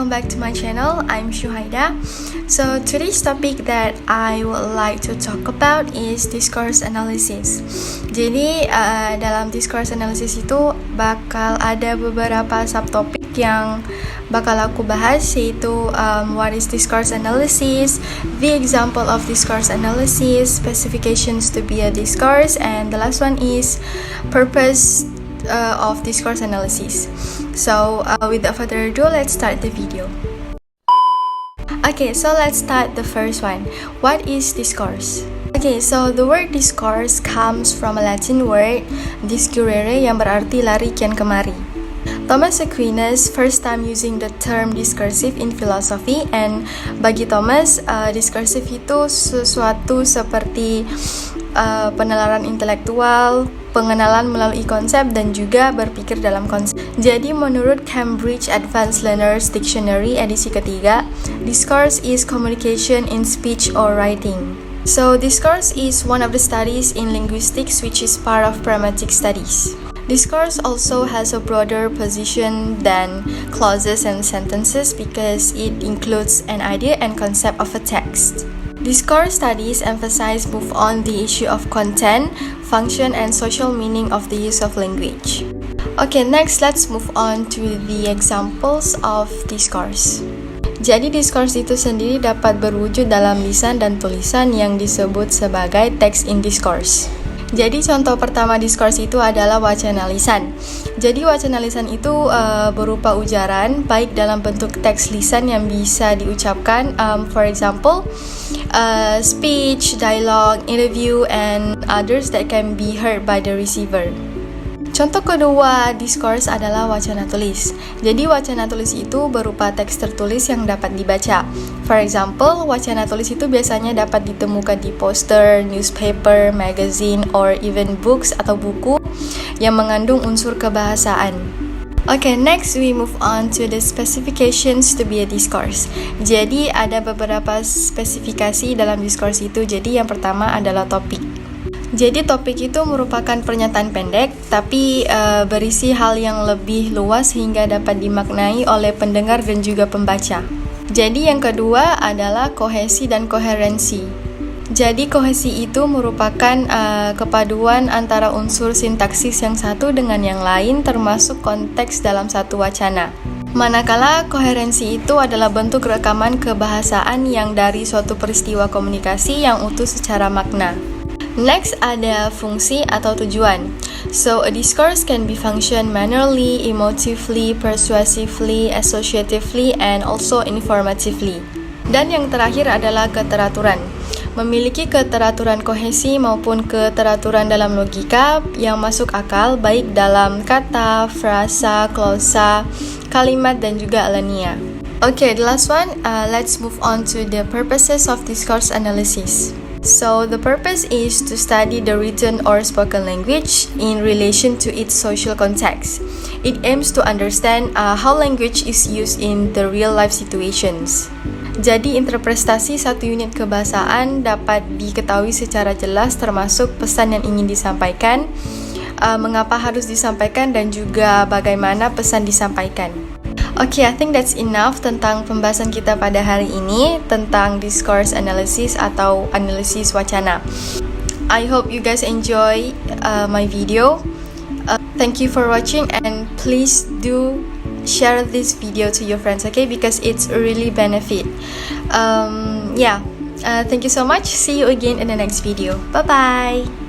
welcome back to my channel. I'm Shuhaida. So today's topic that I would like to talk about is discourse analysis. Jadi dalam discourse analysis itu bakal ada beberapa subtopik yang bakal aku bahas, yaitu what is discourse analysis, the example of discourse analysis, specifications to be a discourse, and the last one is purpose of discourse analysis. So without further ado, let's start the video. Okay, so let's start the first one. What is discourse? Okay, so the word discourse comes from a Latin word discurrere yang berarti lari kian kemari. Thomas Aquinas first time using the term discursive in philosophy, and bagi Thomas, discursive itu sesuatu seperti penalaran intelektual, pengenalan melalui konsep, dan juga berpikir dalam konsep. Jadi menurut Cambridge Advanced Learners Dictionary edisi ketiga, discourse is communication in speech or writing. So discourse is one of the studies in linguistics which is part of pragmatic studies. Discourse also has a broader position than clauses and sentences because it includes an idea and concept of a text. Discourse studies emphasize both on the issue of content, function, and social meaning of the use of language. Okay, next let's move on to the examples of discourse. Jadi discourse itu sendiri dapat berwujud dalam lisan dan tulisan yang disebut sebagai text in discourse. Jadi contoh pertama discourse itu adalah wacana lisan. Jadi wacana lisan itu berupa ujaran baik dalam bentuk teks lisan yang bisa diucapkan, for example, speech, dialogue, interview, and others that can be heard by the receiver. Contoh kedua discourse adalah wacana tulis. Jadi wacana tulis itu berupa teks tertulis yang dapat dibaca. For example, wacana tulis itu biasanya dapat ditemukan di poster, newspaper, magazine, or even books atau buku yang mengandung unsur kebahasaan. Okay, next we move on to the specifications to be a discourse. Jadi ada beberapa spesifikasi dalam discourse itu. Jadi yang pertama adalah topik. Jadi topik itu merupakan pernyataan pendek, tapi berisi hal yang lebih luas sehingga dapat dimaknai oleh pendengar dan juga pembaca. Jadi yang kedua adalah kohesi dan koherensi. Jadi kohesi itu merupakan kepaduan antara unsur sintaksis yang satu dengan yang lain termasuk konteks dalam satu wacana. Manakala koherensi itu adalah bentuk rekaman kebahasaan yang dari suatu peristiwa komunikasi yang utuh secara makna. Next ada fungsi atau tujuan. So a discourse can be function manually, emotively, persuasively, associatively, and also informatively. Dan yang terakhir adalah keteraturan. Memiliki keteraturan kohesi maupun keteraturan dalam logika yang masuk akal baik dalam kata, frasa, klausa, kalimat, dan juga alinea. Okay, the last one, let's move on to the purposes of discourse analysis. So the purpose is to study the written or spoken language in relation to its social context. It aims to understand how language is used in the real life situations. Jadi interpretasi satu unit kebahasaan dapat diketahui secara jelas termasuk pesan yang ingin disampaikan, mengapa harus disampaikan, dan juga bagaimana pesan disampaikan. Okay, I think that's enough tentang pembahasan kita pada hari ini tentang discourse analysis atau analisis wacana. I hope you guys enjoy my video. Thank you for watching, and please do share this video to your friends, okay? Because it's really benefit. Thank you so much. See you again in the next video. Bye bye.